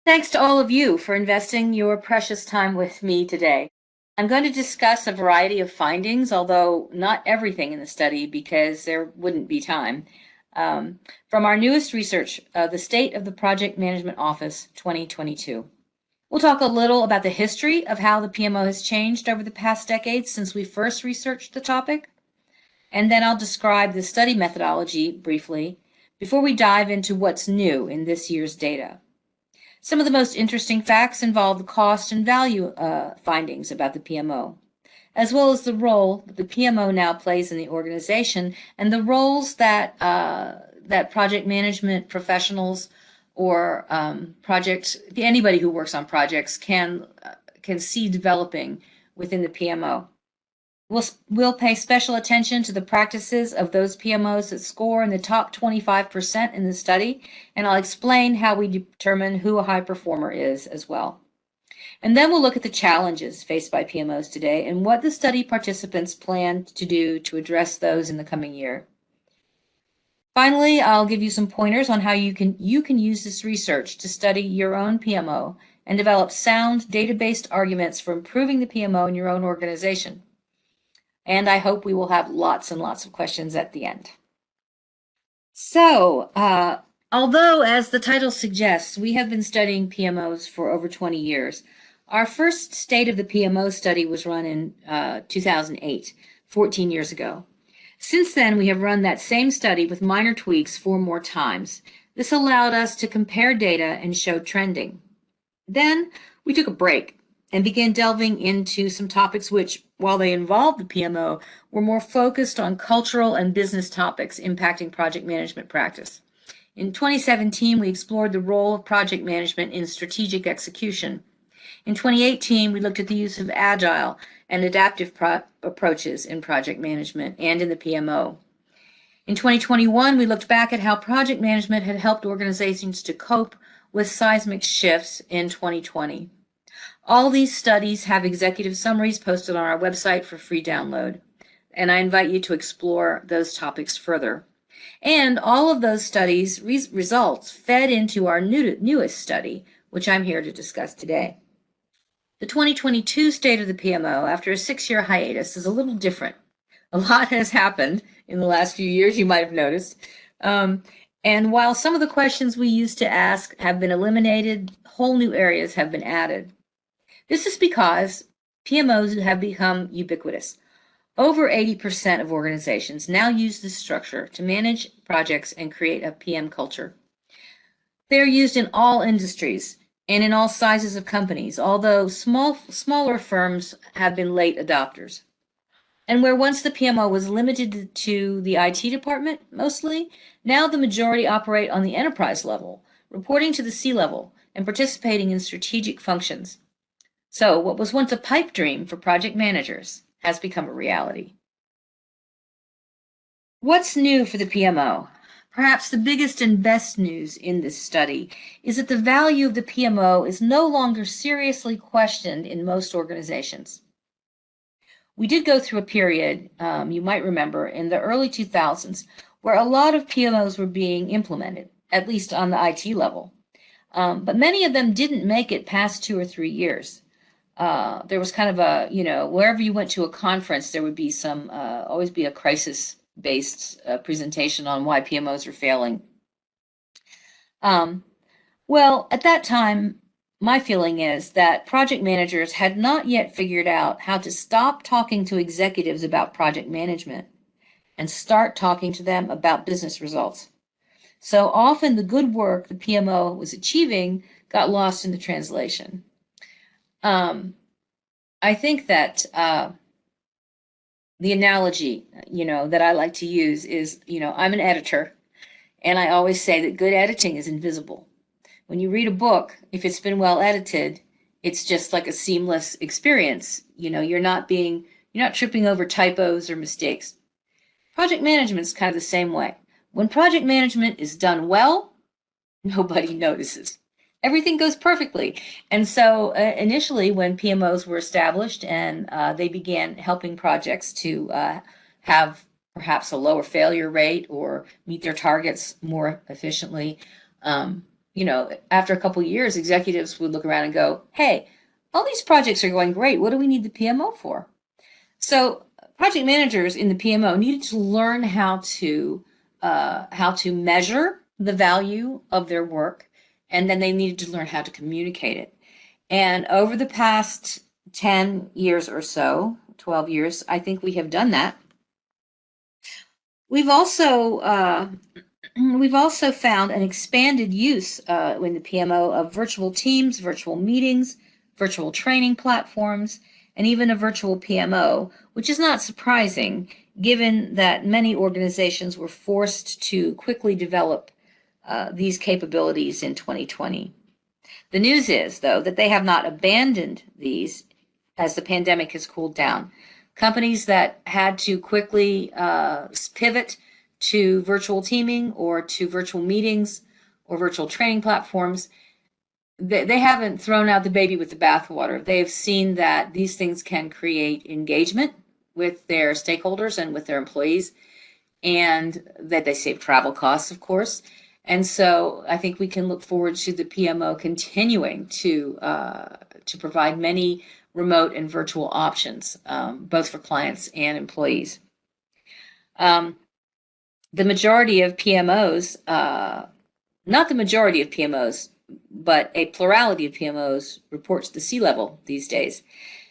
Thanks to all of you for investing your precious time with me today. I'm going to discuss a variety of findings, although not everything in the study because there wouldn't be time. From our newest research, the State of the Project Management Office 2022. We'll talk a little about the history of how the PMO has changed over the past decades since we first researched the topic, and then I'll describe the study methodology briefly before we dive into what's new in this year's data. Some of the most interesting facts involve the cost and value findings about the PMO, as well as the role that the PMO now plays in the organization and the roles that project management professionals or anybody who works on projects can see developing within the PMO. We'll pay special attention to the practices of those PMOs that score in the top 25% in the study, and I'll explain how we determine who a high performer is as well. And then we'll look at the challenges faced by PMOs today and what the study participants plan to do to address those in the coming year. Finally, I'll give you some pointers on how you can use this research to study your own PMO and develop sound data-based arguments for improving the PMO in your own organization. And I hope we will have lots and lots of questions at the end. So, although, as the title suggests, we have been studying PMOs for over 20 years, our first State of the PMO study was run in 2008, 14 years ago. Since then, we have run that same study with minor tweaks 4 more times. This allowed us to compare data and show trending. Then we took a break and began delving into some topics which, while they involved the PMO, were more focused on cultural and business topics impacting project management practice. In 2017, we explored the role of project management in strategic execution. In 2018, we looked at the use of agile and adaptive approaches in project management and in the PMO. In 2021, we looked back at how project management had helped organizations to cope with seismic shifts in 2020. All these studies have executive summaries posted on our website for free download, and I invite you to explore those topics further. And all of those studies' results fed into our newest study, which I'm here to discuss today. The 2022 State of the PMO, after a 6-year hiatus, is a little different. A lot has happened in the last few years, you might have noticed. And while some of the questions we used to ask have been eliminated, whole new areas have been added. This is because PMOs have become ubiquitous. Over 80% of organizations now use this structure to manage projects and create a PM culture. They are used in all industries and in all sizes of companies, although smaller firms have been late adopters. And where once the PMO was limited to the IT department mostly, now the majority operate on the enterprise level, reporting to the C-level and participating in strategic functions. So what was once a pipe dream for project managers has become a reality. What's new for the PMO? Perhaps the biggest and best news in this study is that the value of the PMO is no longer seriously questioned in most organizations. We did go through a period, you might remember, in the early 2000s, where a lot of PMOs were being implemented, at least on the IT level. But many of them didn't make it past 2 or 3 years. There was kind of a, wherever you went to a conference, there would be some, always be a crisis-based presentation on why PMOs are failing. Well, at that time, my feeling is that project managers had not yet figured out how to stop talking to executives about project management and start talking to them about business results. So often the good work the PMO was achieving got lost in the translation. I think that the analogy, that I like to use is, I'm an editor, and I always say that good editing is invisible. When you read a book, if it's been well edited, it's just like a seamless experience. You're not tripping over typos or mistakes. Project management is kind of the same way. When project management is done well, nobody notices. Everything goes perfectly. And so initially when PMOs were established and they began helping projects to have perhaps a lower failure rate or meet their targets more efficiently, after a couple of years, executives would look around and go, hey, all these projects are going great. What do we need the PMO for? So project managers in the PMO needed to learn how to measure the value of their work, and then they needed to learn how to communicate it. And over the past 10 years or so, 12 years, I think we have done that. We've also found an expanded use in the PMO of virtual teams, virtual meetings, virtual training platforms, and even a virtual PMO, which is not surprising given that many organizations were forced to quickly develop these capabilities in 2020. The news is, though, that they have not abandoned these as the pandemic has cooled down. Companies that had to quickly pivot to virtual teaming or to virtual meetings or virtual training platforms, they haven't thrown out the baby with the bathwater. They've seen that these things can create engagement with their stakeholders and with their employees, and that they save travel costs, of course. And so I think we can look forward to the PMO continuing to provide many remote and virtual options, both for clients and employees. The majority of PMOs, not the majority of PMOs, but a plurality of PMOs reports the C-level these days.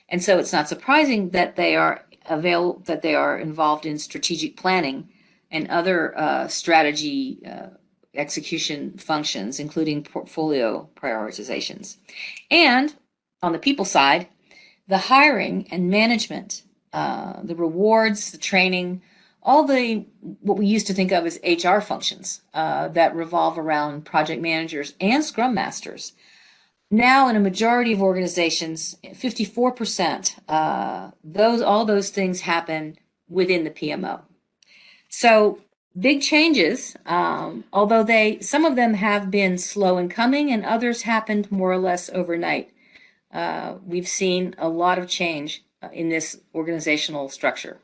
And so it's not surprising that they are involved in strategic planning and other strategy execution functions, including portfolio prioritizations. And on the people side, the hiring and management, the rewards, the training, all what we used to think of as HR functions that revolve around project managers and scrum masters. Now, in a majority of organizations, 54%, all those things happen within the PMO. So big changes, although some of them have been slow in coming and others happened more or less overnight. We've seen a lot of change in this organizational structure.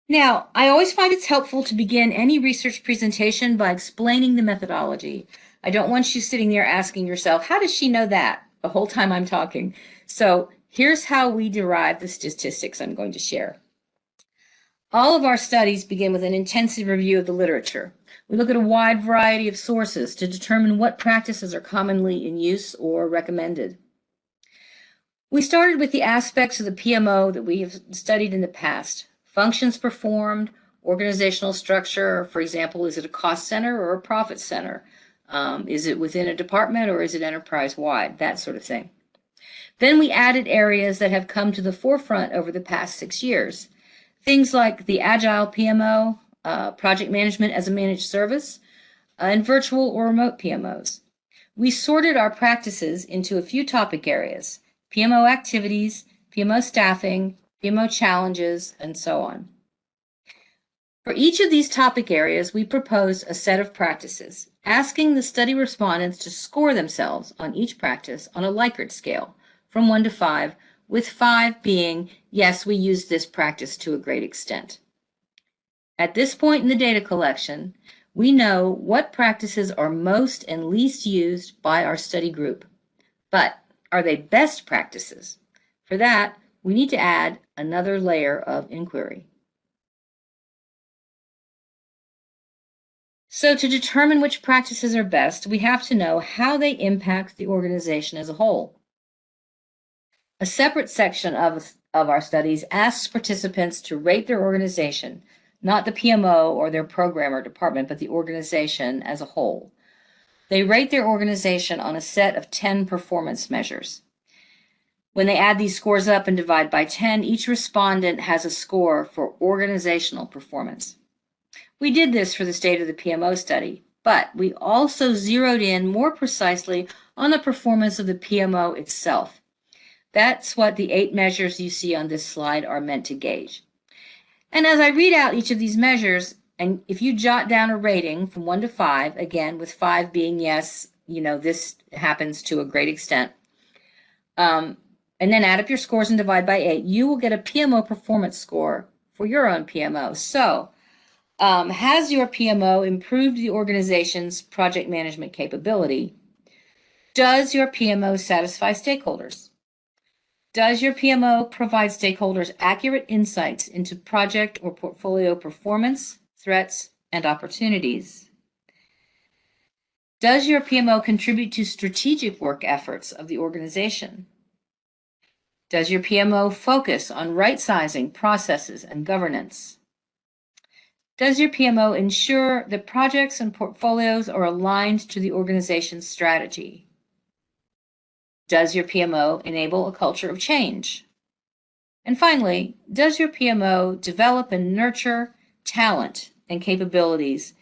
Now, I always find it's helpful to begin any research presentation by explaining the methodology. I don't want you sitting there asking yourself, how does she know that the whole time I'm talking? So here's how we derive the statistics I'm going to share. All of our studies begin with an intensive review of the literature. We look at a wide variety of sources to determine what practices are commonly in use or recommended. We started with the aspects of the PMO that we have studied in the past. Functions performed, organizational structure, for example, is it a cost center or a profit center? Is it within a department or is it enterprise-wide? That sort of thing. Then we added areas that have come to the forefront over the past 6 years. Things like the Agile PMO, project management as a managed service, and virtual or remote PMOs. We sorted our practices into a few topic areas: PMO activities, PMO staffing, PMO challenges, and so on. For each of these topic areas, we proposed a set of practices, asking the study respondents to score themselves on each practice on a Likert scale from 1 to 5, with 5 being, yes, we use this practice to a great extent. At this point in the data collection, we know what practices are most and least used by our study group. But are they best practices? For that, we need to add another layer of inquiry. So to determine which practices are best, we have to know how they impact the organization as a whole. A separate section of our studies asks participants to rate their organization, not the PMO or their program or department, but the organization as a whole. They rate their organization on a set of 10 performance measures. When they add these scores up and divide by 10, each respondent has a score for organizational performance. We did this for the State of the PMO study, but we also zeroed in more precisely on the performance of the PMO itself. That's what the 8 measures you see on this slide are meant to gauge. And as I read out each of these measures, and if you jot down a rating from 1 to 5, again, with 5 being yes, this happens to a great extent, and then add up your scores and divide by 8, you will get a PMO performance score for your own PMO. So Has your PMO improved the organization's project management capability? Does your PMO satisfy stakeholders? Does your PMO provide stakeholders accurate insights into project or portfolio performance, threats, and opportunities? Does your PMO contribute to strategic work efforts of the organization? Does your PMO focus on right-sizing processes and governance? Does your PMO ensure that projects and portfolios are aligned to the organization's strategy? Does your PMO enable a culture of change? And finally, does your PMO develop and nurture talent and capabilities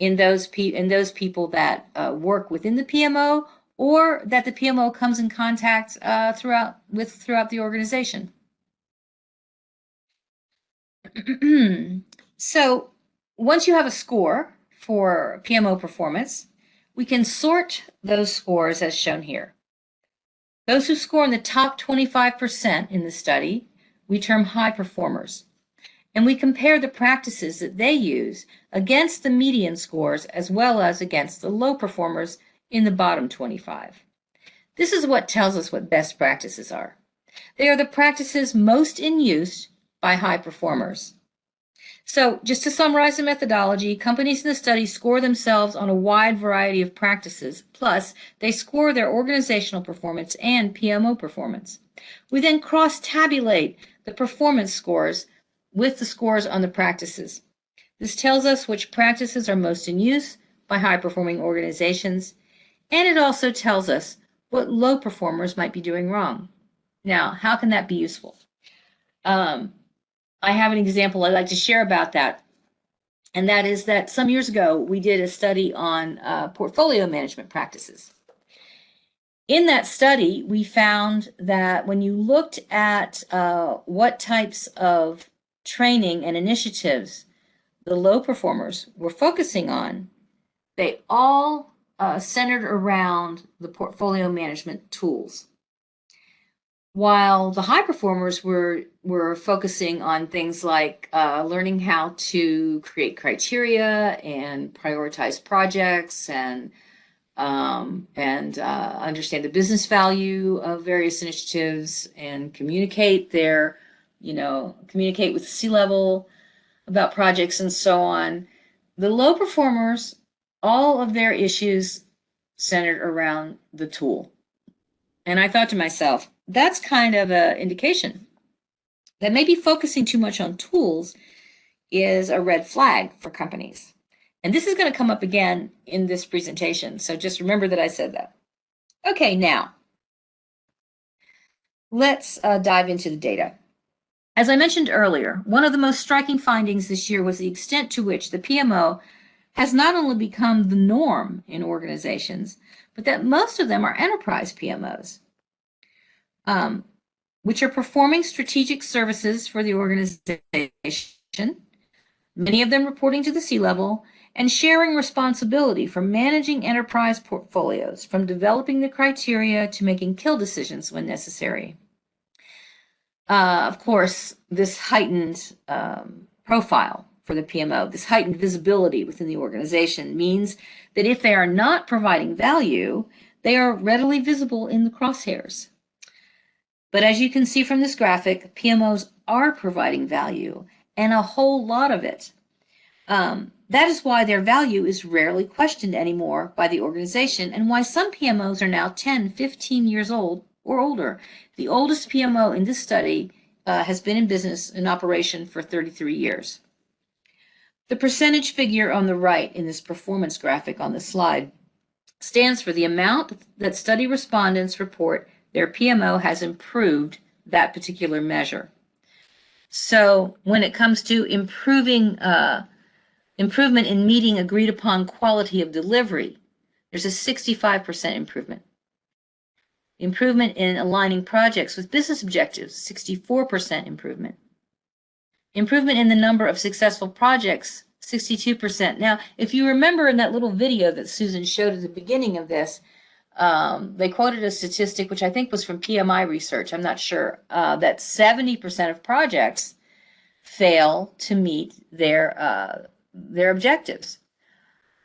in those people that work within the PMO or that the PMO comes in contact throughout the organization? So once you have a score for PMO performance, we can sort those scores as shown here. Those who score in the top 25% in the study, we term high performers. And we compare the practices that they use against the median scores as well as against the low performers in the bottom 25. This is what tells us what best practices are. They are the practices most in use by high performers. So just to summarize the methodology, companies in the study score themselves on a wide variety of practices, plus they score their organizational performance and PMO performance. We then cross-tabulate the performance scores with the scores on the practices. This tells us which practices are most in use by high-performing organizations, and it also tells us what low performers might be doing wrong. Now, how can that be useful? I have an example I'd like to share about that, and that is that some years ago we did a study on portfolio management practices. In that study, we found that when you looked at what types of training and initiatives the low performers were focusing on, they all centered around the portfolio management tools. While the high performers were focusing on things like learning how to create criteria and prioritize projects and understand the business value of various initiatives and communicate with C-level about projects and so on. The low performers, all of their issues centered around the tool. And I thought to myself, that's kind of an indication that maybe focusing too much on tools is a red flag for companies. And this is going to come up again in this presentation, so just remember that I said that. Okay, now, let's dive into the data. As I mentioned earlier, one of the most striking findings this year was the extent to which the PMO has not only become the norm in organizations, but that most of them are enterprise PMOs, which are performing strategic services for the organization, many of them reporting to the C-level, and sharing responsibility for managing enterprise portfolios, from developing the criteria to making kill decisions when necessary. Of course, this heightened profile for the PMO, this heightened visibility within the organization, means that if they are not providing value, they are readily visible in the crosshairs. But as you can see from this graphic, PMOs are providing value, and a whole lot of it. That is why their value is rarely questioned anymore by the organization, and why some PMOs are now 10, 15 years old or older. The oldest PMO in this study has been in business in operation for 33 years. The percentage figure on the right in this performance graphic on the slide stands for the amount that study respondents report their PMO has improved that particular measure. So when it comes to improvement in meeting agreed upon quality of delivery, there's a 65% improvement. Improvement in aligning projects with business objectives, 64% improvement. Improvement in the number of successful projects, 62%. Now, if you remember in that little video that Susan showed at the beginning of this, they quoted a statistic, which I think was from PMI research, I'm not sure, that 70% of projects fail to meet their their objectives.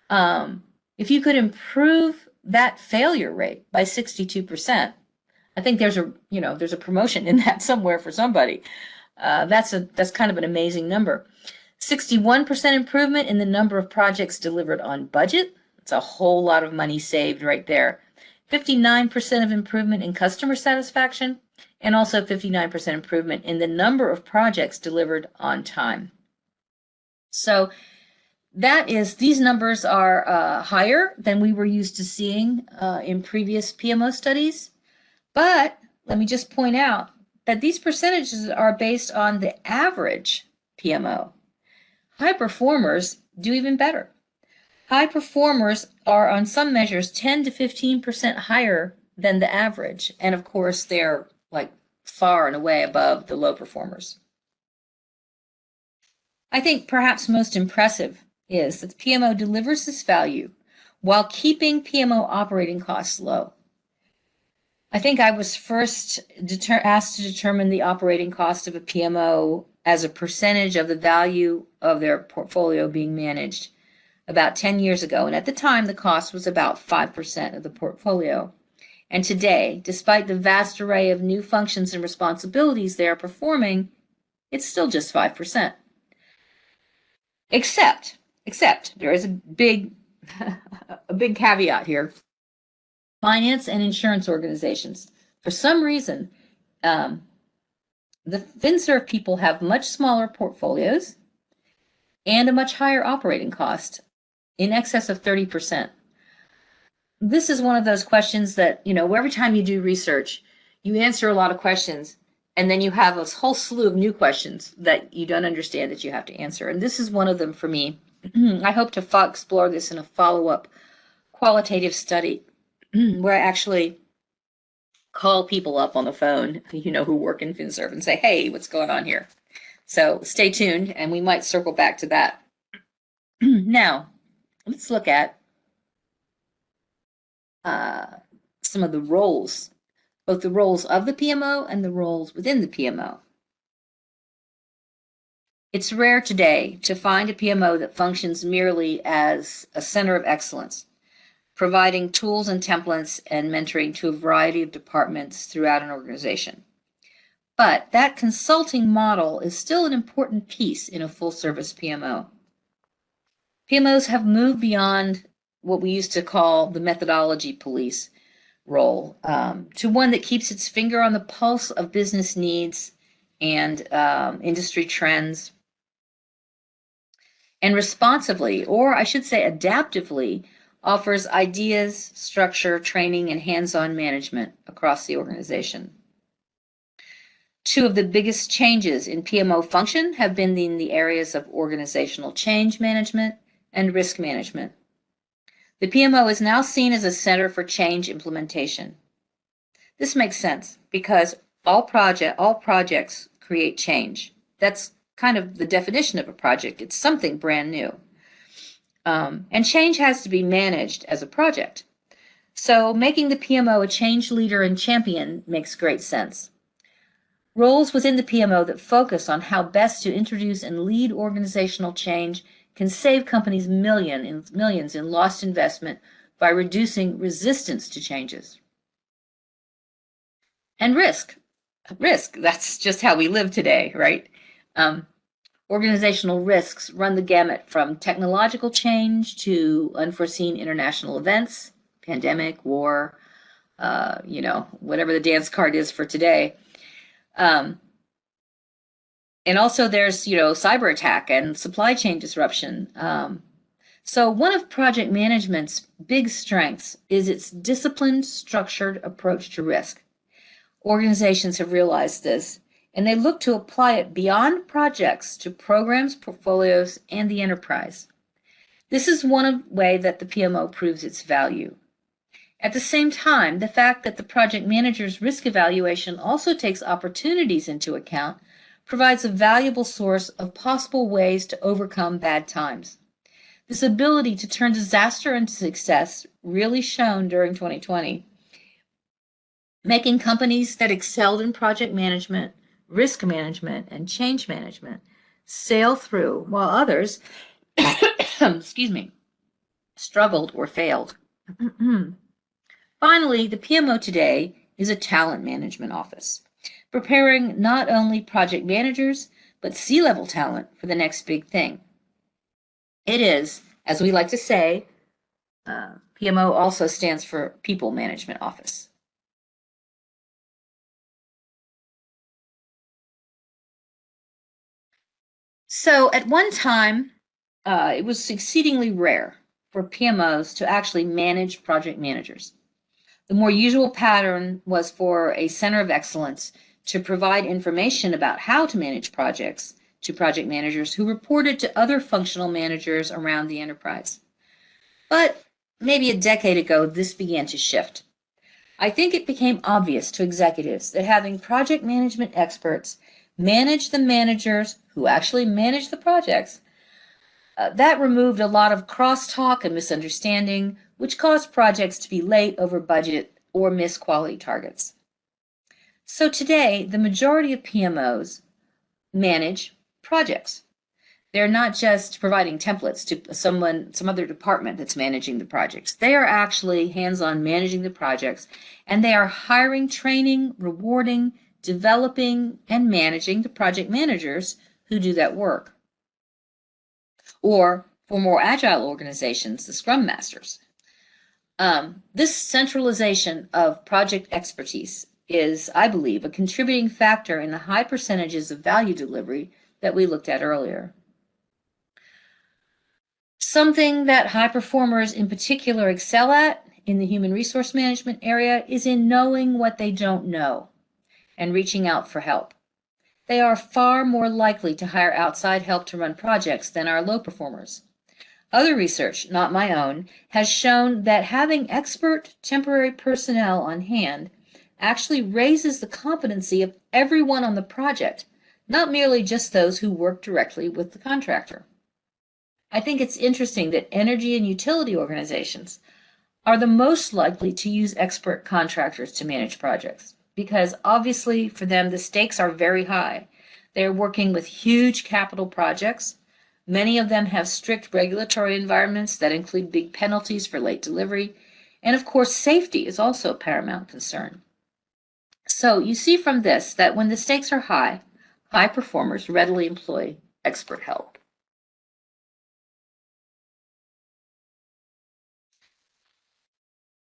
If you could improve that failure rate by 62%, I think there's a promotion in that somewhere for somebody. That's kind of an amazing number. 61% improvement in the number of projects delivered on budget. It's a whole lot of money saved right there. 59% of improvement in customer satisfaction, and also 59% improvement in the number of projects delivered on time. So these numbers are higher than we were used to seeing in previous PMO studies. But let me just point out that these percentages are based on the average PMO. High performers do even better. High performers are on some measures 10 to 15% higher than the average. And of course, they're like far and away above the low performers. I think perhaps most impressive is that the PMO delivers this value while keeping PMO operating costs low. I think I was first asked to determine the operating cost of a PMO as a percentage of the value of their portfolio being managed about 10 years ago. And at the time, the cost was about 5% of the portfolio. And today, despite the vast array of new functions and responsibilities they are performing, it's still just 5%. Except there is a big caveat here. Finance and insurance organizations. For some reason, the FinServ people have much smaller portfolios and a much higher operating cost, in excess of 30%. This is one of those questions that, every time you do research, you answer a lot of questions, and then you have a whole slew of new questions that you don't understand that you have to answer. And this is one of them for me. I hope to explore this in a follow-up qualitative study where I actually call people up on the phone, who work in FinServ and say, hey, what's going on here? So stay tuned, and we might circle back to that. Now, let's look at some of the roles, both the roles of the PMO and the roles within the PMO. It's rare today to find a PMO that functions merely as a center of excellence, providing tools and templates and mentoring to a variety of departments throughout an organization. But that consulting model is still an important piece in a full-service PMO. PMOs have moved beyond what we used to call the methodology police role to one that keeps its finger on the pulse of business needs and industry trends, and responsively, or I should say adaptively, offers ideas, structure, training, and hands-on management across the organization. Two of the biggest changes in PMO function have been in the areas of organizational change management and risk management. The PMO is now seen as a center for change implementation. This makes sense because all projects create change. That's kind of the definition of a project. It's something brand new. And change has to be managed as a project. So making the PMO a change leader and champion makes great sense. Roles within the PMO that focus on how best to introduce and lead organizational change can save companies millions in lost investment by reducing resistance to changes. And risk, that's just how we live today, right? Organizational risks run the gamut from technological change to unforeseen international events, pandemic, war, whatever the dance card is for today. And also there's, cyber attack and supply chain disruption. So one of project management's big strengths is its disciplined, structured approach to risk. Organizations have realized this, and they look to apply it beyond projects to programs, portfolios, and the enterprise. This is one way that the PMO proves its value. At the same time, the fact that the project manager's risk evaluation also takes opportunities into account provides a valuable source of possible ways to overcome bad times. This ability to turn disaster into success really shone during 2020, making companies that excelled in project management, risk management, and change management sail through, while others excuse me, struggled or failed. Finally, the PMO today is a talent management office, preparing not only project managers, but C-level talent for the next big thing. It is, as we like to say, PMO also stands for People Management Office. So at one time, it was exceedingly rare for PMOs to actually manage project managers. The more usual pattern was for a center of excellence to provide information about how to manage projects to project managers who reported to other functional managers around the enterprise. But maybe a decade ago, this began to shift. I think it became obvious to executives that having project management experts manage the managers who actually manage the projects, that removed a lot of crosstalk and misunderstanding, which caused projects to be late, over budget, or miss quality targets. So today, the majority of PMOs manage projects. They're not just providing templates to some other department that's managing the projects. They are actually hands-on managing the projects, and they are hiring, training, rewarding, developing, and managing the project managers who do that work. Or for more agile organizations, the Scrum Masters. This centralization of project expertise is, I believe, a contributing factor in the high percentages of value delivery that we looked at earlier. Something that high performers in particular excel at in the human resource management area is in knowing what they don't know and reaching out for help. They are far more likely to hire outside help to run projects than our low performers. Other research, not my own, has shown that having expert temporary personnel on hand actually raises the competency of everyone on the project, not merely just those who work directly with the contractor. I think it's interesting that energy and utility organizations are the most likely to use expert contractors to manage projects because obviously for them the stakes are very high. They're working with huge capital projects. Many of them have strict regulatory environments that include big penalties for late delivery. And of course, safety is also a paramount concern. So you see from this that when the stakes are high, high performers readily employ expert help.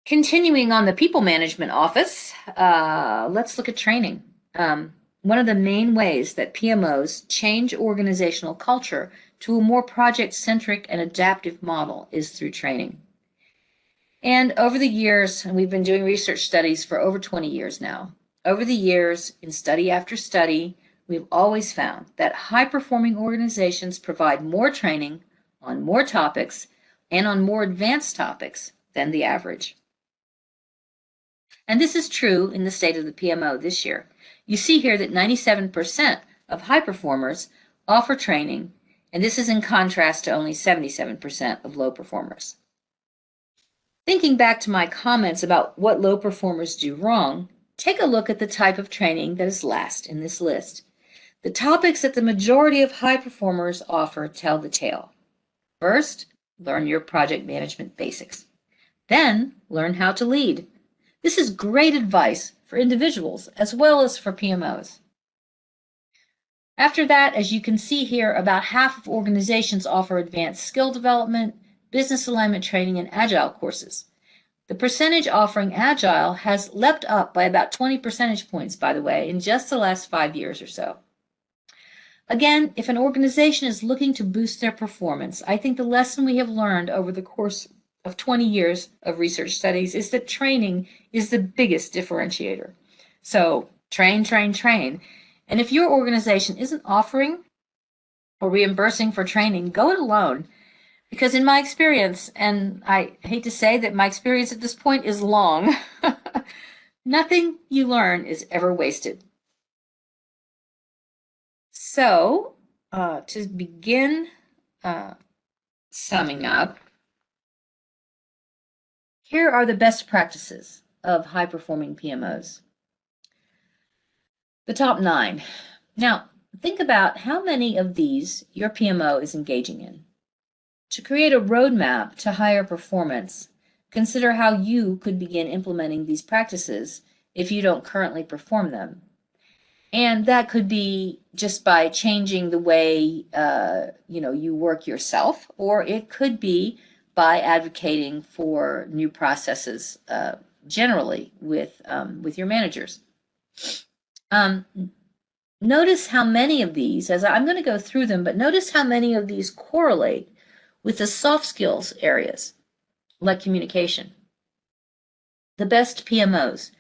Continuing on the people management office, let's look at training. One of the main ways that PMOs change organizational culture to a more project-centric and adaptive model is through training. And over the years, and we've been doing research studies for over 20 years now, over the years, in study after study, we've always found that high-performing organizations provide more training on more topics and on more advanced topics than the average. And this is true in the state of the PMO this year. You see here that 97% of high performers offer training, and this is in contrast to only 77% of low performers. Thinking back to my comments about what low performers do wrong, take a look at the type of training that is last in this list. The topics that the majority of high performers offer tell the tale. First, learn your project management basics. Then, learn how to lead. This is great advice for individuals as well as for PMOs. After that, as you can see here, about half of organizations offer advanced skill development, business alignment training, and agile courses. The percentage offering agile has leapt up by about 20 percentage points, by the way, in just the last 5 years or so. Again, if an organization is looking to boost their performance, I think the lesson we have learned over the course of 20 years of research studies is that training is the biggest differentiator. So train, train, train. And if your organization isn't offering or reimbursing for training, go it alone. Because in my experience, and I hate to say that my experience at this point is long, nothing you learn is ever wasted. So to begin summing up, here are the best practices of high-performing PMOs. The top 9. Now, think about how many of these your PMO is engaging in. To create a roadmap to higher performance, consider how you could begin implementing these practices if you don't currently perform them. And that could be just by changing the way you work yourself, or it could be by advocating for new processes generally with your managers. Notice how many of these, as I'm going to go through them, but notice how many of these correlate with the soft skills areas, like communication. The best PMOs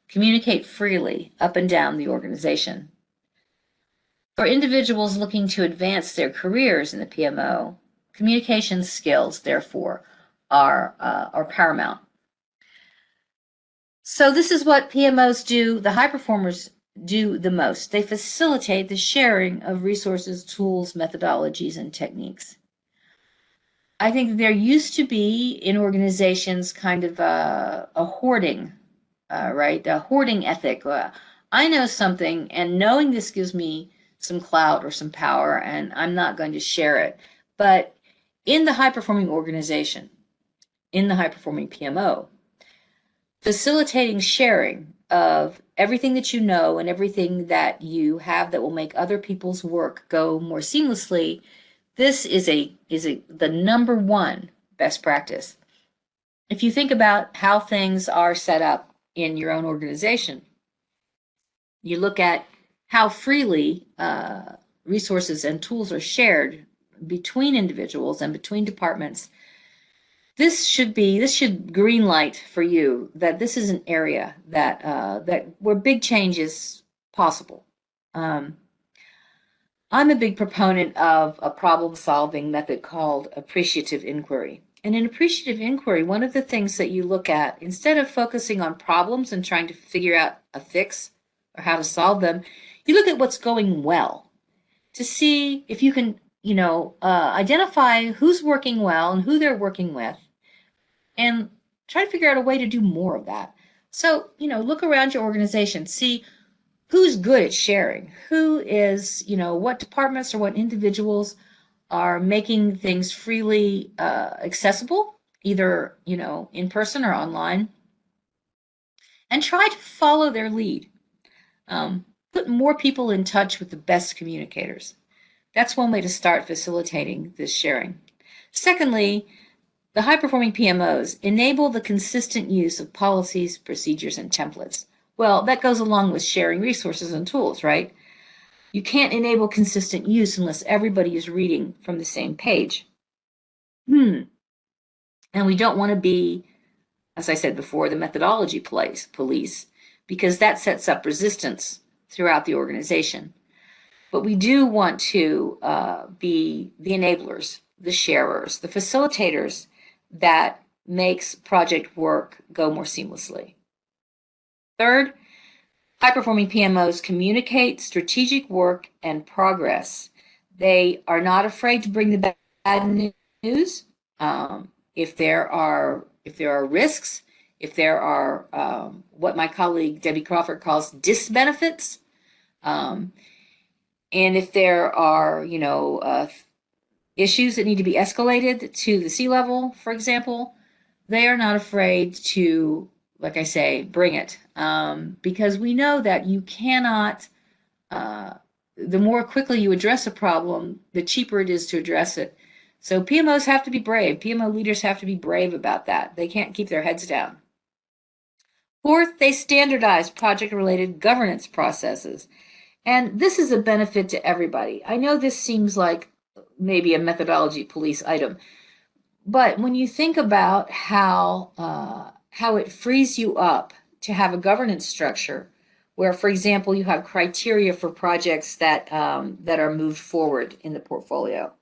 communicate freely up and down the organization. For individuals looking to advance their careers in the PMO, communication skills, therefore, are paramount. So this is what PMOs do, the high performers do the most. They facilitate the sharing of resources, tools, methodologies, and techniques. I think there used to be in organizations kind of a hoarding, right? A hoarding ethic. I know something, and knowing this gives me some clout or some power, and I'm not going to share it. But in the high-performing organization, in the high-performing PMO, facilitating sharing of everything that you know and everything that you have that will make other people's work go more seamlessly, this is the number one best practice. If you think about how things are set up in your own organization, you look at how freely resources and tools are shared between individuals and between departments. This should green light for you that this is an area that where big change is possible. I'm a big proponent of a problem-solving method called appreciative inquiry. And in appreciative inquiry, one of the things that you look at, instead of focusing on problems and trying to figure out a fix or how to solve them, you look at what's going well to see if you can, identify who's working well and who they're working with, and try to figure out a way to do more of that. So, look around your organization, see who's good at sharing, who is, what departments or what individuals are making things freely accessible, either, in person or online, and try to follow their lead. Put more people in touch with the best communicators. That's one way to start facilitating this sharing. Secondly, the high-performing PMOs enable the consistent use of policies, procedures, and templates. Well, that goes along with sharing resources and tools, right? You can't enable consistent use unless everybody is reading from the same page. And we don't want to be, as I said before, the methodology police, because that sets up resistance throughout the organization. But we do want to be the enablers, the sharers, the facilitators that makes project work go more seamlessly. Third, high-performing PMOs communicate strategic work and progress. They are not afraid to bring the bad news. If there are risks, if there are what my colleague Debbie Crawford calls disbenefits, and if there are issues that need to be escalated to the C-level, for example, they are not afraid to, like I say, bring it, because we know that you cannot, the more quickly you address a problem, the cheaper it is to address it. So PMOs have to be brave. PMO leaders have to be brave about that. They can't keep their heads down. Fourth, they standardize project-related governance processes. And this is a benefit to everybody. I know this seems like maybe a methodology police item, but when you think about how it frees you up to have a governance structure where, for example, you have criteria for projects that are moved forward in the portfolio.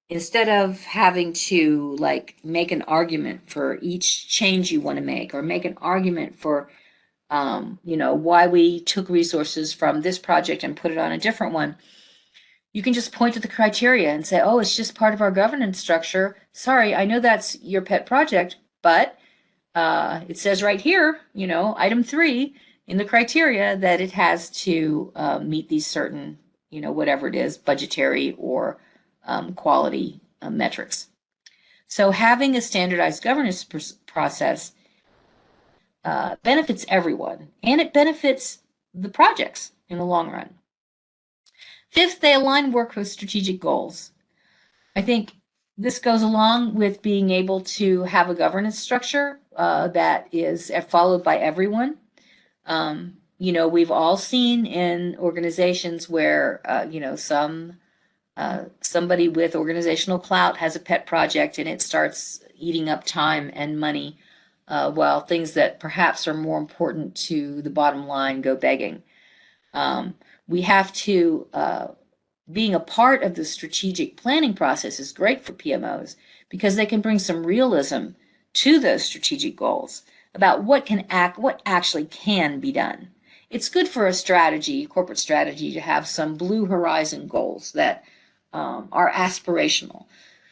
Instead of having to make an argument for each change you want to make, or make an argument for why we took resources from this project and put it on a different one, you can just point to the criteria and say, oh, it's just part of our governance structure. Sorry, I know that's your pet project, but it says right here, item 3 in the criteria that it has to meet these certain, whatever it is, budgetary or quality metrics. So having a standardized governance process benefits everyone, and it benefits the projects in the long run. Fifth, they align work with strategic goals. I think this goes along with being able to have a governance structure that is followed by everyone. We've all seen in organizations where, somebody with organizational clout has a pet project and it starts eating up time and money, while things that perhaps are more important to the bottom line go begging. We have to, being a part of the strategic planning process is great for PMOs because they can bring some realism to those strategic goals about what actually can be done. It's good for a strategy, corporate strategy, to have some blue horizon goals that are aspirational.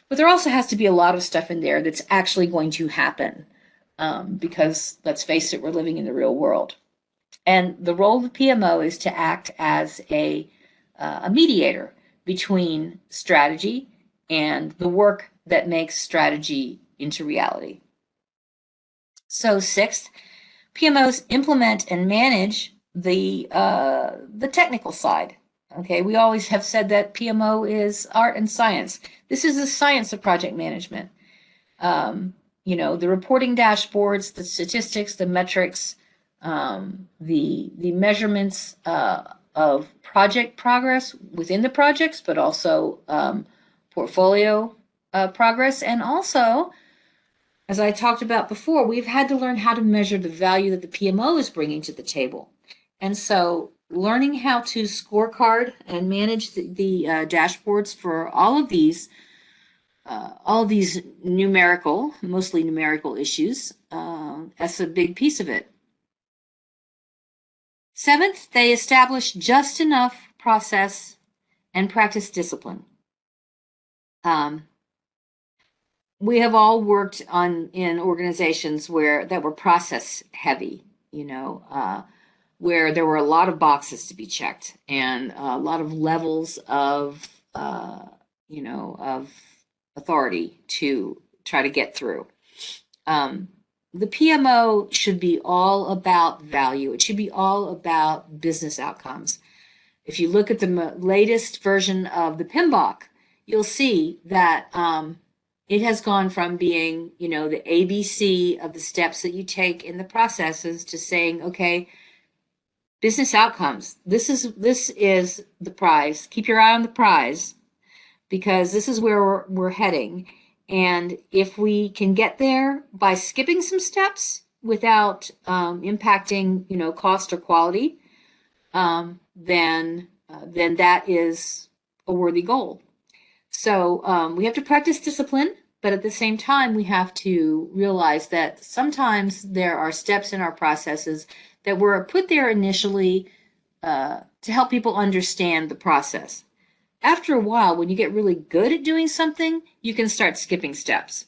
But there also has to be a lot of stuff in there that's actually going to happen, because let's face it, we're living in the real world. And the role of the PMO is to act as a mediator between strategy and the work that makes strategy into reality. So sixth, PMOs implement and manage the technical side. Okay, we always have said that PMO is art and science. This is the science of project management. The reporting dashboards, the statistics, the metrics, the measurements of project progress within the projects, but also portfolio progress. And also, as I talked about before, we've had to learn how to measure the value that the PMO is bringing to the table. And so learning how to scorecard and manage the dashboards for all of these mostly numerical issues, that's a big piece of it. Seventh, they establish just enough process and practice discipline. We have all worked in organizations that were process heavy, where there were a lot of boxes to be checked and a lot of levels of authority to try to get through. The PMO should be all about value. It should be all about business outcomes. If you look at the latest version of the PMBOK, you'll see that it has gone from being, the ABC of the steps that you take in the processes to saying, okay, business outcomes. This is the prize. Keep your eye on the prize, because this is where we're heading. And if we can get there by skipping some steps without impacting, cost or quality, then that is a worthy goal. So we have to practice discipline, but at the same time, we have to realize that sometimes there are steps in our processes that were put there initially to help people understand the process. After a while, when you get really good at doing something, you can start skipping steps.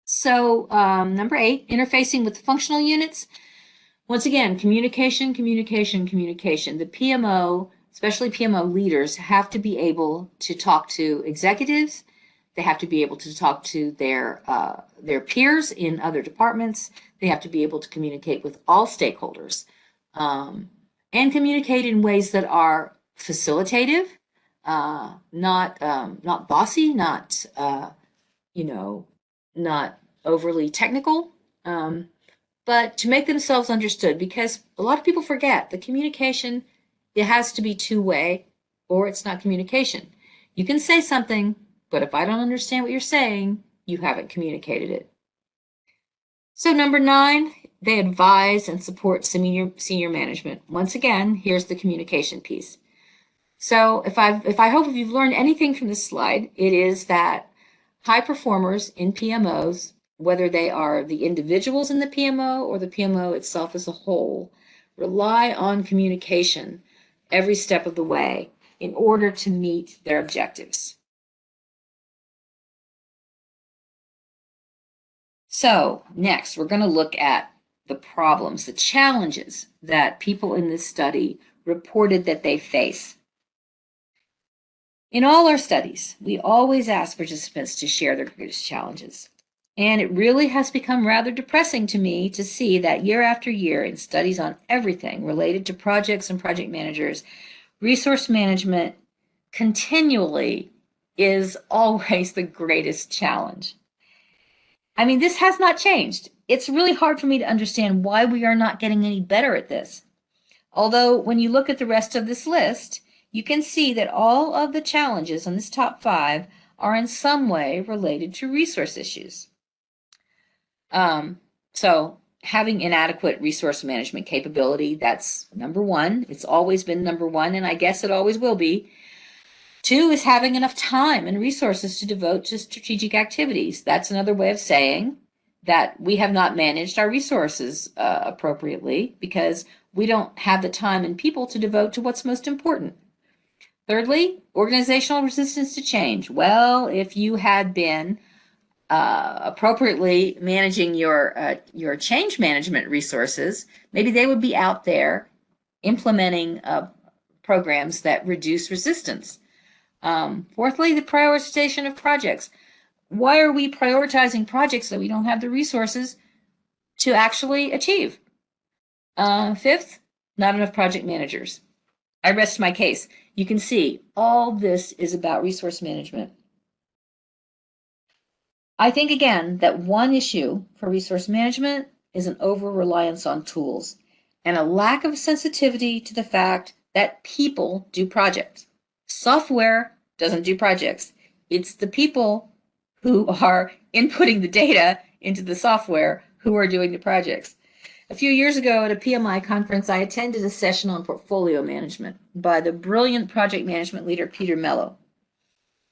So number 8, interfacing with the functional units. Once again, communication. The PMO, especially PMO leaders, have to be able to talk to executives. They have to be able to talk to their peers in other departments. They have to be able to communicate with all stakeholders, and communicate in ways that are facilitative, not bossy, not overly technical, but to make themselves understood. Because a lot of people forget that communication, it has to be two-way, or it's not communication. You can say something, but if I don't understand what you're saying, you haven't communicated it. So number 9, they advise and support senior management. Once again, here's the communication piece. So if I hope if you've learned anything from this slide, it is that high performers in PMOs, whether they are the individuals in the PMO or the PMO itself as a whole, rely on communication every step of the way in order to meet their objectives. So next, we're going to look at the problems, the challenges that people in this study reported that they face. In all our studies, we always ask participants to share their greatest challenges. And it really has become rather depressing to me to see that year after year in studies on everything related to projects and project managers, resource management continually is always the greatest challenge. I mean, this has not changed. It's really hard for me to understand why we are not getting any better at this. Although, when you look at the rest of this list, you can see that all of the challenges on this top 5 are in some way related to resource issues. So having inadequate resource management capability, that's number 1. It's always been number 1, and I guess it always will be. 2 is having enough time and resources to devote to strategic activities. That's another way of saying that we have not managed our resources appropriately because we don't have the time and people to devote to what's most important. Thirdly, organizational resistance to change. Well, if you had been appropriately managing your change management resources, maybe they would be out there implementing programs that reduce resistance. Fourthly, the prioritization of projects. Why are we prioritizing projects that we don't have the resources to actually achieve? Fifth, not enough project managers. I rest my case. You can see all this is about resource management. I think, again, that one issue for resource management is an over-reliance on tools and a lack of sensitivity to the fact that people do projects. Software doesn't do projects. It's the people who are inputting the data into the software who are doing the projects. A few years ago at a PMI conference, I attended a session on portfolio management by the brilliant project management leader, Peter Mello.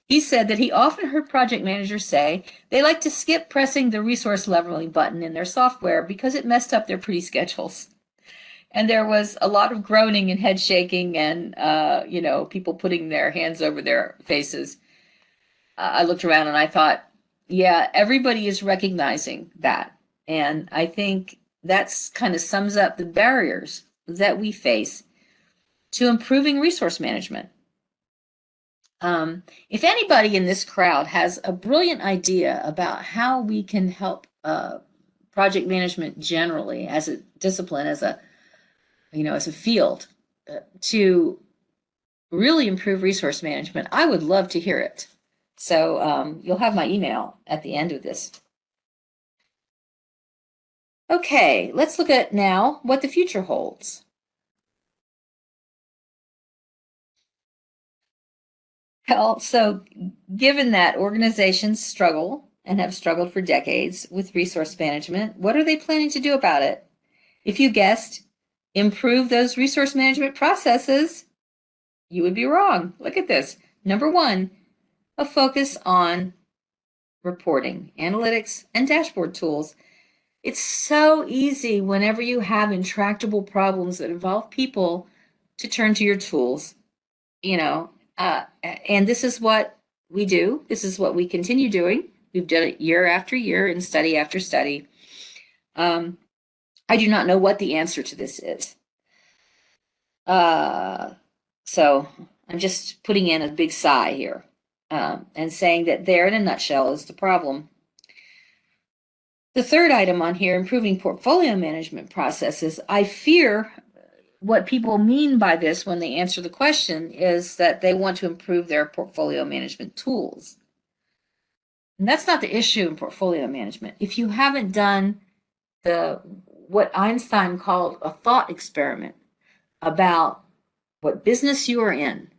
He said that he often heard project managers say they like to skip pressing the resource leveling button in their software because it messed up their pretty schedules. And there was a lot of groaning and head shaking and, people putting their hands over their faces. I looked around and I thought, yeah, everybody is recognizing that. And I think that's kind of sums up the barriers that we face to improving resource management. If anybody in this crowd has a brilliant idea about how we can help project management generally as a discipline, as a field, to really improve resource management, I would love to hear it. So you'll have my email at the end of this. Okay, let's look at now what the future holds. Well, so given that organizations struggle and have struggled for decades with resource management, what are they planning to do about it? If you guessed, improve those resource management processes, you would be wrong. Look at this. Number 1, a focus on reporting, analytics, and dashboard tools. It's so easy whenever you have intractable problems that involve people to turn to your tools, and this is what we do. This is what we continue doing. We've done it year after year and study after study. I do not know what the answer to this is. So I'm just putting in a big sigh here and saying that there in a nutshell is the problem. The third item on here, improving portfolio management processes. I fear what people mean by this when they answer the question is that they want to improve their portfolio management tools. And that's not the issue in portfolio management. If you haven't done what Einstein called a thought experiment about what business you are in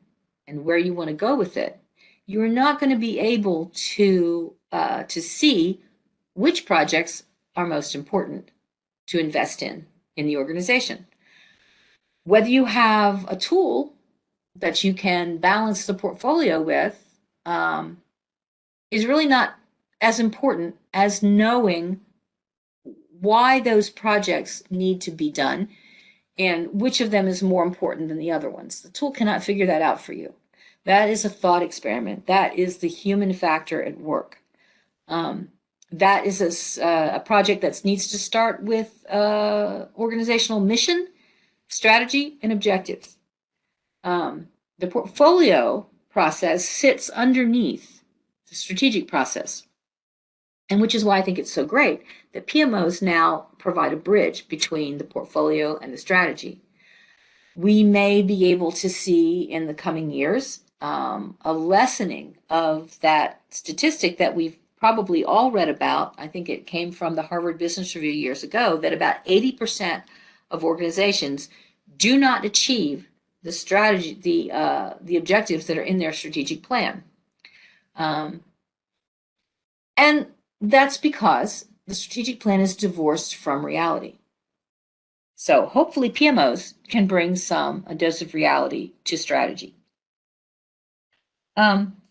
and where you want to go with it, you're not going to be able to see which projects are most important to invest in the organization. Whether you have a tool that you can balance the portfolio with is really not as important as knowing why those projects need to be done and which of them is more important than the other ones. The tool cannot figure that out for you. That is a thought experiment. That is the human factor at work. That is a project that needs to start with organizational mission, strategy, and objectives. The portfolio process sits underneath the strategic process. And which is why I think it's so great that PMOs now provide a bridge between the portfolio and the strategy. We may be able to see in the coming years a lessening of that statistic that we've probably all read about. I think it came from the Harvard Business Review years ago, that about 80% of organizations do not achieve the strategy, the objectives that are in their strategic plan. And that's because the strategic plan is divorced from reality. So hopefully PMOs can bring a dose of reality to strategy.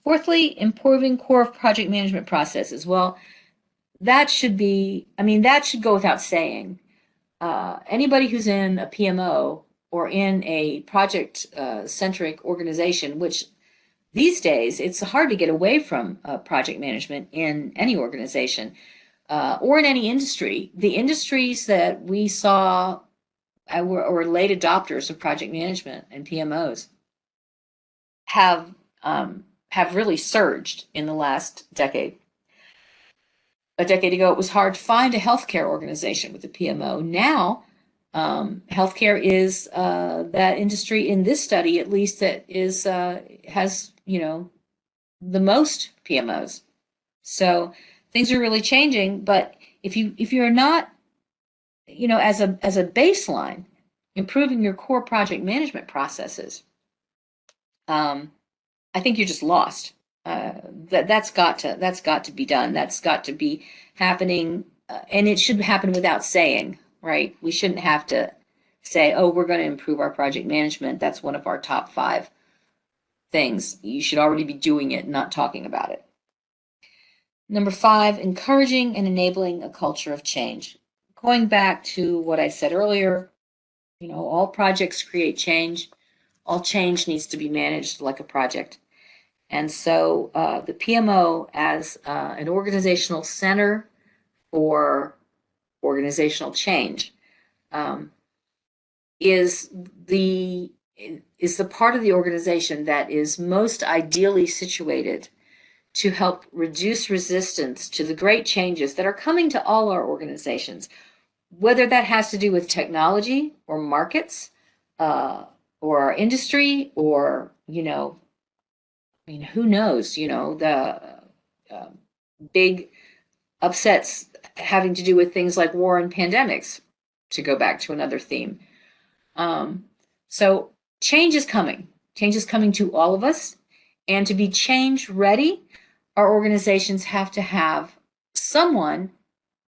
Fourthly, improving core of project management processes. Well, that should go without saying. Anybody who's in a PMO or in a project-centric organization, which these days it's hard to get away from project management in any organization or in any industry. The industries that we saw were late adopters of project management and PMOs have really surged in the last decade. A decade ago, it was hard to find a healthcare organization with a PMO. Now, healthcare is that industry in this study, at least, that has the most PMOs. So things are really changing. But if you're not, as a baseline, improving your core project management processes, I think you're just lost. That's got to be done. That's got to be happening, and it should happen without saying, right? We shouldn't have to say, "Oh, we're going to improve our project management. That's one of our top 5 things." You should already be doing it, not talking about it. Number 5, encouraging and enabling a culture of change. Going back to what I said earlier, all projects create change. All change needs to be managed like a project. And so the PMO as an organizational center for organizational change is the part of the organization that is most ideally situated to help reduce resistance to the great changes that are coming to all our organizations, whether that has to do with technology or markets or our industry or, who knows, the big upsets having to do with things like war and pandemics, to go back to another theme. So change is coming. Change is coming to all of us. And to be change ready, our organizations have to have someone,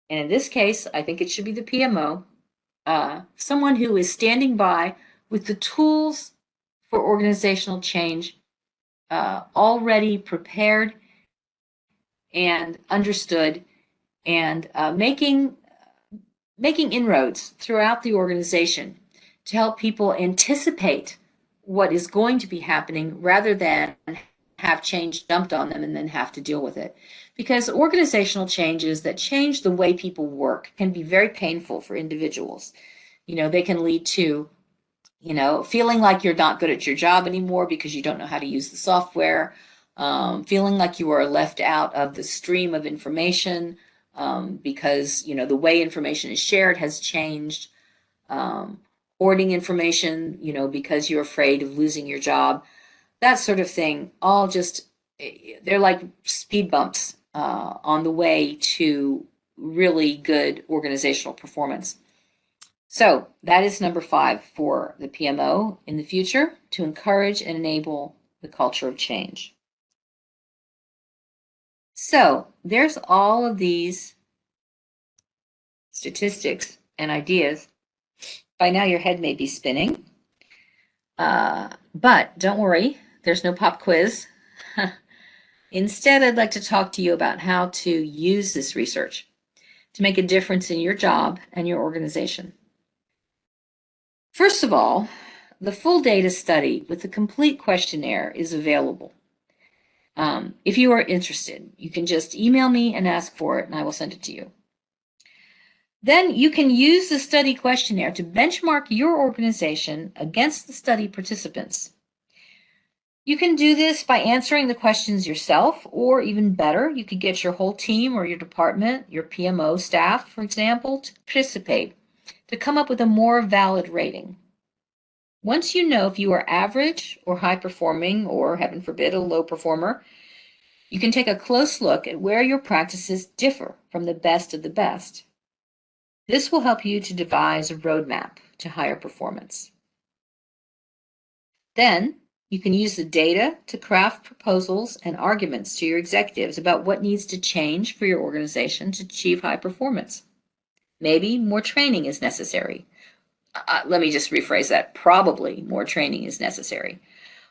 and in this case, I think it should be the PMO, someone who is standing by with the tools for organizational change already prepared and understood, and making inroads throughout the organization to help people anticipate what is going to be happening rather than have change dumped on them and then have to deal with it. Because organizational changes that change the way people work can be very painful for individuals. They can lead to feeling like you're not good at your job anymore because you don't know how to use the software, feeling like you are left out of the stream of information because, the way information is shared has changed, hoarding information, because you're afraid of losing your job, that sort of thing, they're like speed bumps on the way to really good organizational performance. So that is number 5 for the PMO in the future, to encourage and enable the culture of change. So there's all of these statistics and ideas. By now your head may be spinning, but don't worry, there's no pop quiz. Instead, I'd like to talk to you about how to use this research to make a difference in your job and your organization. First of all, the full data study with the complete questionnaire is available. If you are interested, you can just email me and ask for it, and I will send it to you. Then you can use the study questionnaire to benchmark your organization against the study participants. You can do this by answering the questions yourself, or even better, you could get your whole team or your department, your PMO staff, for example, to participate to come up with a more valid rating. Once you know if you are average or high performing, or heaven forbid, a low performer, you can take a close look at where your practices differ from the best of the best. This will help you to devise a roadmap to higher performance. Then, you can use the data to craft proposals and arguments to your executives about what needs to change for your organization to achieve high performance. Maybe more training is necessary. Let me just rephrase that. Probably more training is necessary.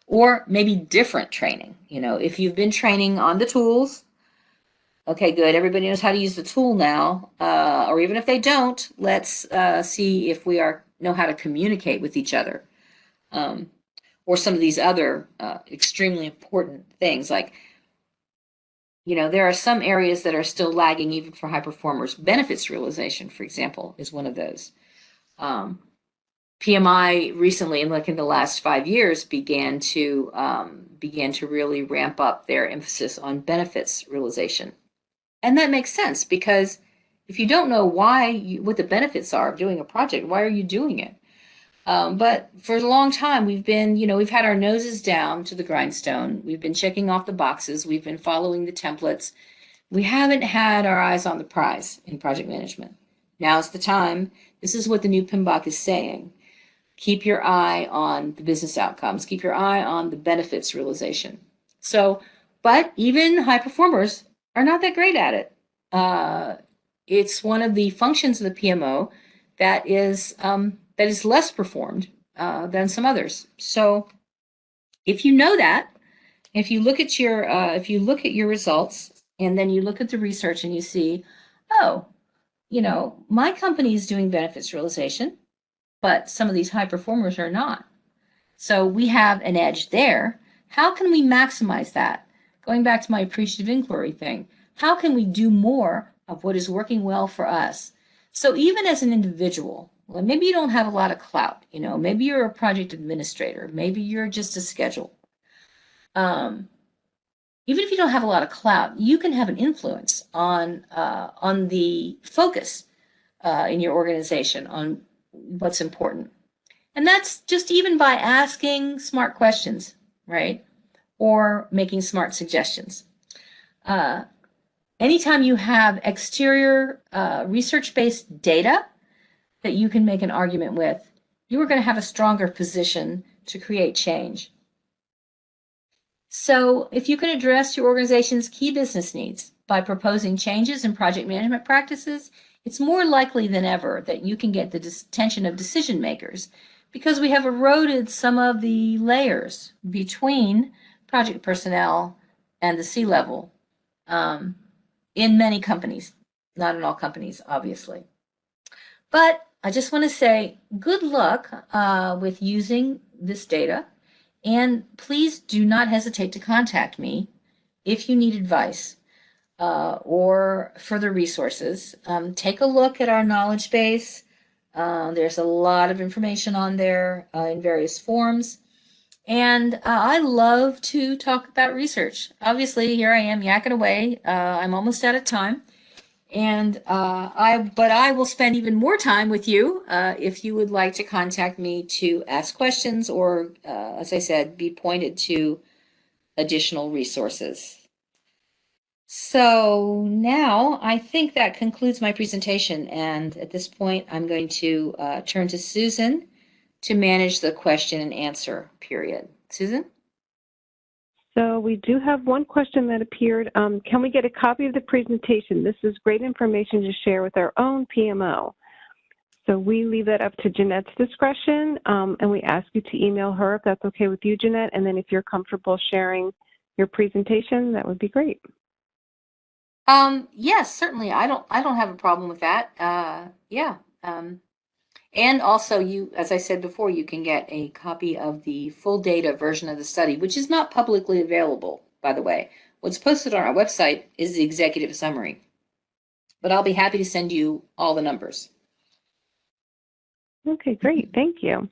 Or maybe different training. If you've been training on the tools, okay, good. Everybody knows how to use the tool now. Or even if they don't, let's see if we know how to communicate with each other. Or some of these other extremely important things, like, there are some areas that are still lagging even for high performers. Benefits realization, for example, is one of those. PMI recently, in the last 5 years, began to really ramp up their emphasis on benefits realization. And that makes sense, because if you don't know what the benefits are of doing a project, why are you doing it? But for a long time, we've had our noses down to the grindstone. We've been checking off the boxes. We've been following the templates. We haven't had our eyes on the prize in project management. Now's the time. This is what the new PMBOK is saying. Keep your eye on the business outcomes. Keep your eye on the benefits realization. But even high performers are not that great at it. It's one of the functions of the PMO that is less performed than some others. So if you know that, if you look at your results, and then you look at the research and you see, oh, my company is doing benefits realization, but some of these high performers are not. So we have an edge there. How can we maximize that? Going back to my appreciative inquiry thing, how can we do more of what is working well for us? So even as an individual, well, maybe you don't have a lot of clout, maybe you're a project administrator, maybe you're just a schedule. Even if you don't have a lot of clout, you can have an influence on the focus in your organization on what's important. And that's just even by asking smart questions, right? Or making smart suggestions. Anytime you have exterior research-based data that you can make an argument with, you are going to have a stronger position to create change. So if you can address your organization's key business needs by proposing changes in project management practices, it's more likely than ever that you can get the attention of decision makers, because we have eroded some of the layers between project personnel and the C-level in many companies, not in all companies, obviously. But I just want to say good luck with using this data, and please do not hesitate to contact me if you need advice or further resources. Take a look at our knowledge base. There's a lot of information on there in various forms. And I love to talk about research. Obviously, here I am yakking away. I'm almost out of time. And I will spend even more time with you if you would like to contact me to ask questions or, as I said, be pointed to additional resources. So now I think that concludes my presentation. And at this point, I'm going to turn to Susan to manage the question and answer period. Susan? So we do have one question that appeared. Can we get a copy of the presentation? This is great information to share with our own PMO. So we leave that up to Jeanette's discretion, and we ask you to email her if that's okay with you, Jeanette. And then if you're comfortable sharing your presentation, that would be great. Yes, certainly. I don't have a problem with that. Yeah. And also, as I said before, you can get a copy of the full data version of the study, which is not publicly available, by the way. What's posted on our website is the executive summary, but I'll be happy to send you all the numbers. Okay, great. Thank you.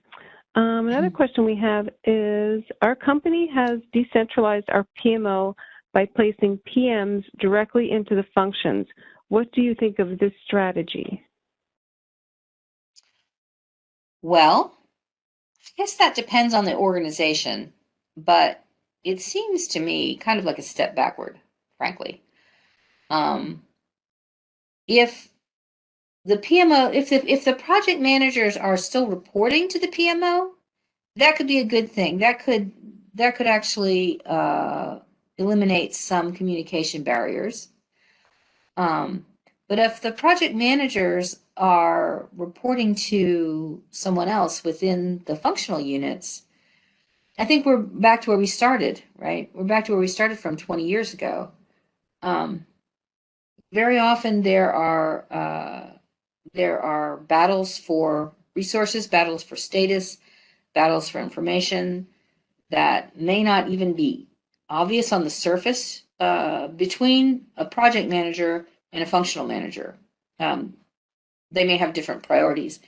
Another question we have is, our company has decentralized our PMO by placing PMs directly into the functions. What do you think of this strategy? Well, I guess that depends on the organization, but it seems to me kind of like a step backward, frankly. Um, if the PMO, if the project managers are still reporting to the PMO, that could be a good thing. That could actually eliminate some communication barriers. Um, but if the project managers are reporting to someone else within the functional units, I think we're back to where we started, right? We're back to where we started from 20 years ago. Um, very often there are battles for resources, battles for status, battles for information that may not even be obvious on the surface between a project manager and a functional manager. Um, they may have different priorities.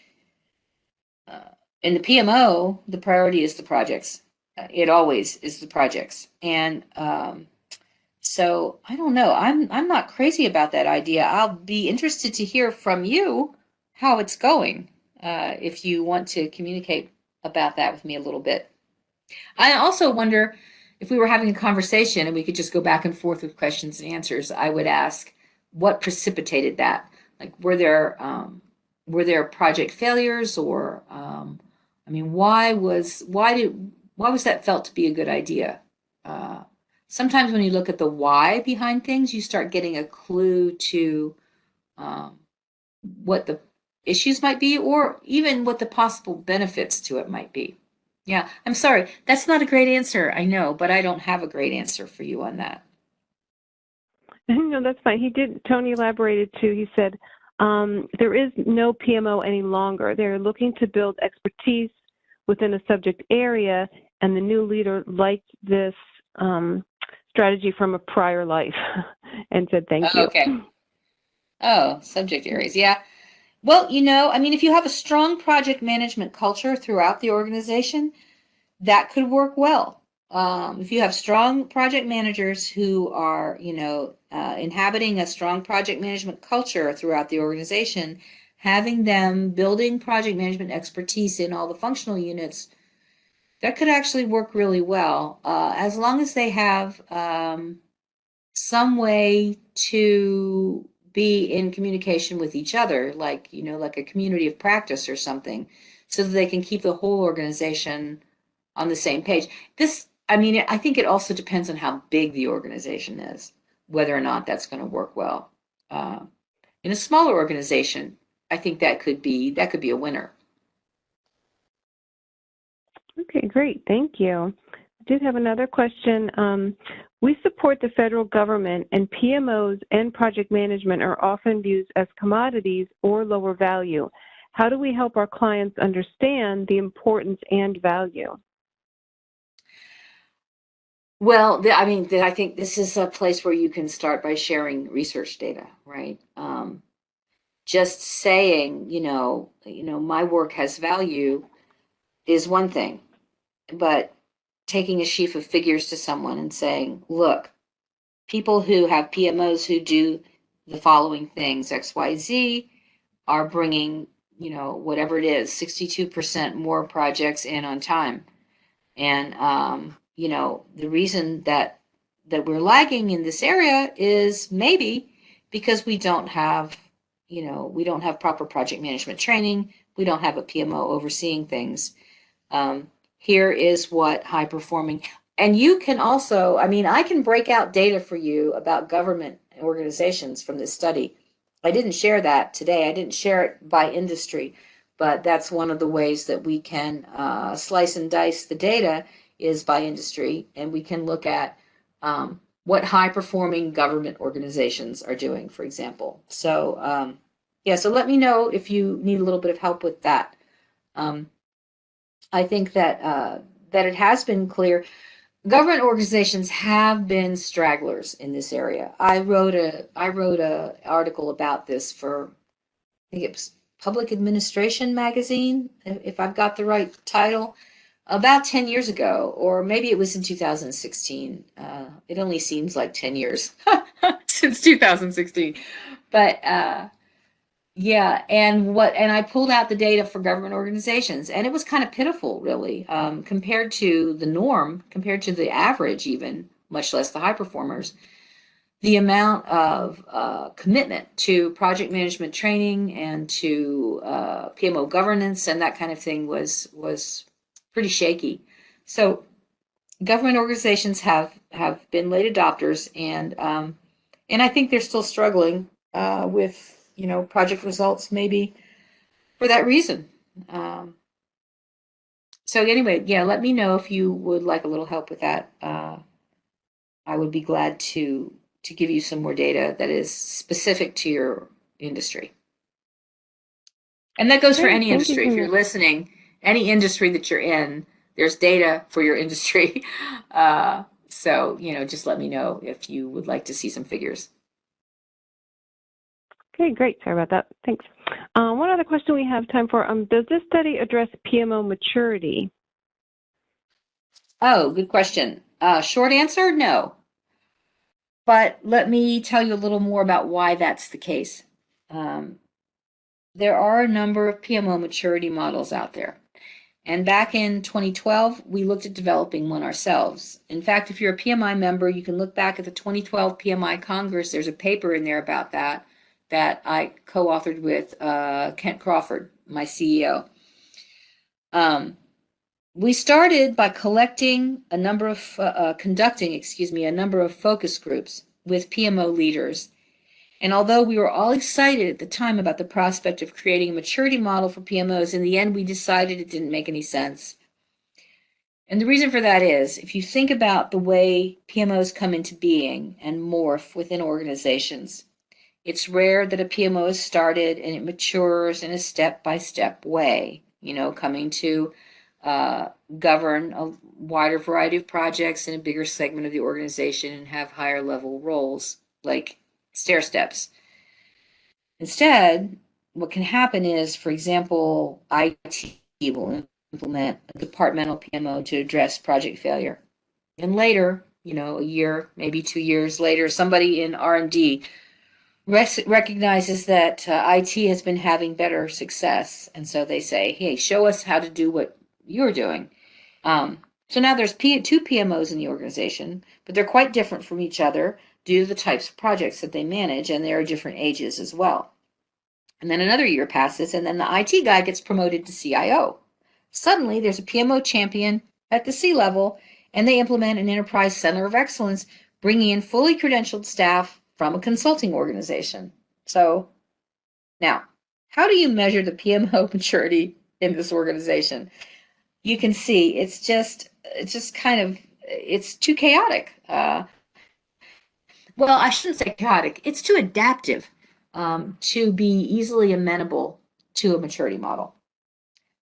In the PMO, the priority is the projects. It always is the projects, and so I don't know. I'm not crazy about that idea. I'll be interested to hear from you how it's going. If you want to communicate about that with me a little bit. I also wonder if we were having a conversation and we could just go back and forth with questions and answers. I would ask what precipitated that. Like, were there project failures, or I mean, why was that felt to be a good idea? Uh, Sometimes when you look at the why behind things, you start getting a clue to um, what the issues might be, or even what the possible benefits to it might be. Yeah, I'm sorry. That's not a great answer, I know, but I don't have a great answer for you on that. No, that's fine. Tony elaborated too. He said, there is no PMO any longer. They're looking to build expertise within a subject area, and the new leader liked this strategy from a prior life and said thank Oh, you. okay. Oh, subject areas. Yeah. Well, I mean, if you have a strong project management culture throughout the organization, that could work well. If you have strong project managers who are, inhabiting a strong project management culture throughout the organization, having them building project management expertise in all the functional units, that could actually work really well, as long as they have some way to be in communication with each other, like, like a community of practice or something, so that they can keep the whole organization on the same page. I mean, I think it also depends on how big the organization is, whether or not that's going to work well. Uh, in a smaller organization, I think that could be a winner. Okay, great. Thank you. I did have another question. We support the federal government, and PMOs and project management are often viewed as commodities or lower value. How do we help our clients understand the importance and value? Well, I mean, I think this is a place where you can start by sharing research data, right? Just saying, my work has value is one thing, but taking a sheaf of figures to someone and saying, look, people who have PMOs who do the following things, XYZ, are bringing, whatever it is, 62% more projects in on time. And, the reason that we're lagging in this area is maybe because we don't have proper project management training. We don't have a PMO overseeing things. Here is what high performing, and you can also, I mean, I can break out data for you about government organizations from this study. I didn't share that today. I didn't share it by industry, but that's one of the ways that we can slice and dice the data is by industry, and we can look at what high performing government organizations are doing, for example. So, yeah, so let me know if you need a little bit of help with that. Um, I think that it has been clear. Government organizations have been stragglers in this area. I wrote a article about this for, I think it was Public Administration magazine, if I've got the right title, about 10 years ago, or maybe it was in 2016. It only seems like 10 years since 2016. But yeah, and I pulled out the data for government organizations, and it was kind of pitiful, really, compared to the norm, compared to the average, even, much less the high performers. The amount of commitment to project management training and to PMO governance and that kind of thing was pretty shaky. So government organizations have been late adopters, and I think they're still struggling with project results, maybe for that reason. So anyway, yeah, let me know if you would like a little help with that. I would be glad to give you some more data that is specific to your industry. And that goes for any industry. If you're listening, any industry that you're in, there's data for your industry. So, just let me know if you would like to see some figures. Okay, great. Sorry about that. Thanks. One other question we have time for. Does this study address PMO maturity? Oh, good question. Short answer, no. But let me tell you a little more about why that's the case. There are a number of PMO maturity models out there. And back in 2012, we looked at developing one ourselves. In fact, if you're a PMI member, you can look back at the 2012 PMI Congress. There's a paper in there about that I co-authored with Kent Crawford, my CEO. We started by conducting a number of focus groups with PMO leaders. And although we were all excited at the time about the prospect of creating a maturity model for PMOs, in the end, we decided it didn't make any sense. And the reason for that is, if you think about the way PMOs come into being and morph within organizations, it's rare that a PMO is started and it matures in a step-by-step way, coming to govern a wider variety of projects in a bigger segment of the organization and have higher level roles, like stair steps. Instead, what can happen is, for example, IT will implement a departmental PMO to address project failure. And later, a year, maybe 2 years later, somebody in R&D recognizes that IT has been having better success. And so they say, hey, show us how to do what you're doing. So now there's two PMOs in the organization, but they're quite different from each other due to the types of projects that they manage, and they are different ages as well. And then another year passes, and then the IT guy gets promoted to CIO. Suddenly, there's a PMO champion at the C level, and they implement an enterprise center of excellence, bringing in fully credentialed staff from a consulting organization. So now, how do you measure the PMO maturity in this organization? You can see it's too chaotic. Well, I shouldn't say chaotic. It's too adaptive to be easily amenable to a maturity model.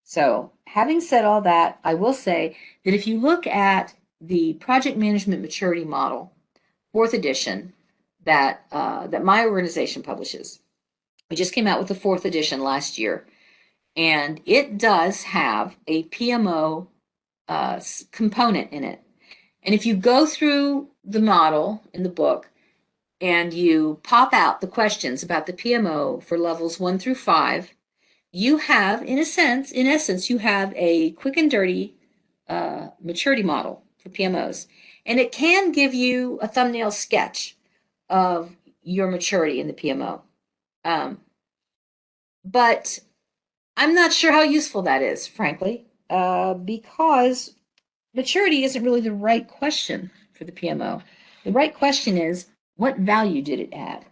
So having said all that, I will say that if you look at the project management maturity model, 4th edition, that my organization publishes, we just came out with the 4th edition last year, and it does have a PMO component in it. And if you go through the model in the book and you pop out the questions about the PMO for levels 1 through 5, you have, in essence, you have a quick and dirty maturity model for PMOs. And it can give you a thumbnail sketch of your maturity in the PMO. But I'm not sure how useful that is, frankly, because maturity isn't really the right question for the PMO. The right question is, what value did it add?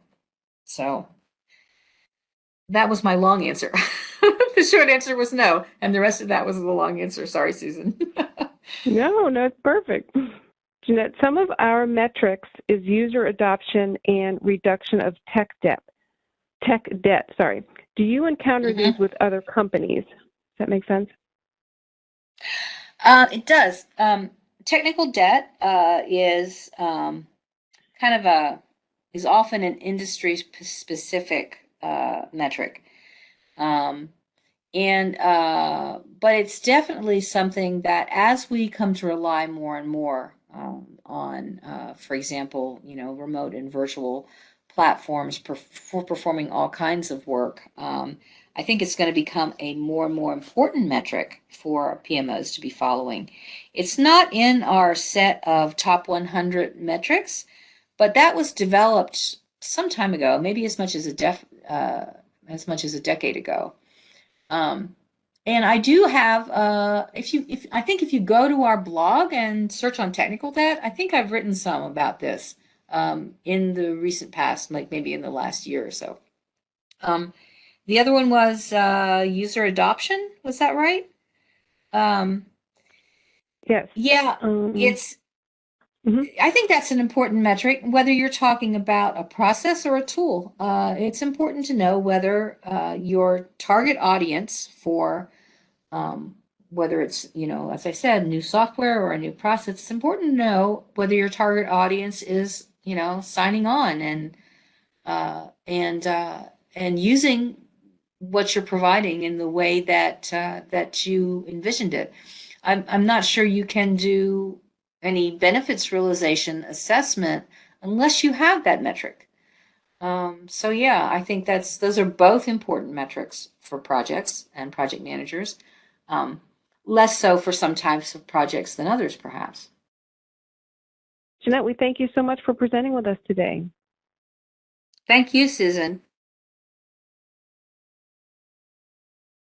So that was my long answer. The short answer was no, and the rest of that was the long answer. Sorry, Susan. No, it's perfect. Jeannette, some of our metrics is user adoption and reduction of tech debt. Do you encounter these with other companies? Does that make sense? It does. Technical debt is is often an industry specific metric. But it's definitely something that as we come to rely more and more on, for example, remote and virtual platforms for performing all kinds of work, I think it's going to become a more and more important metric for PMOs to be following. It's not in our set of top 100 metrics, but that was developed some time ago, maybe as much as as much as a decade ago. Um, and I do have, if I think if you go to our blog and search on technical debt, I think I've written some about this in the recent past, like maybe in the last year or so. The other one was user adoption. Was that right? Um, Yes. yeah, it's. Mhm. I think that's an important metric, whether you're talking about a process or a tool. It's important to know whether your target audience for whether it's, as I said, new software or a new process, it's important to know whether your target audience is, signing on and using what you're providing in the way that you envisioned it. I'm not sure you can do any benefits realization assessment unless you have that metric. So yeah, I think those are both important metrics for projects and project managers. Um, Less so for some types of projects than others, perhaps. Jeannette, we thank you so much for presenting with us today. Thank you, Susan.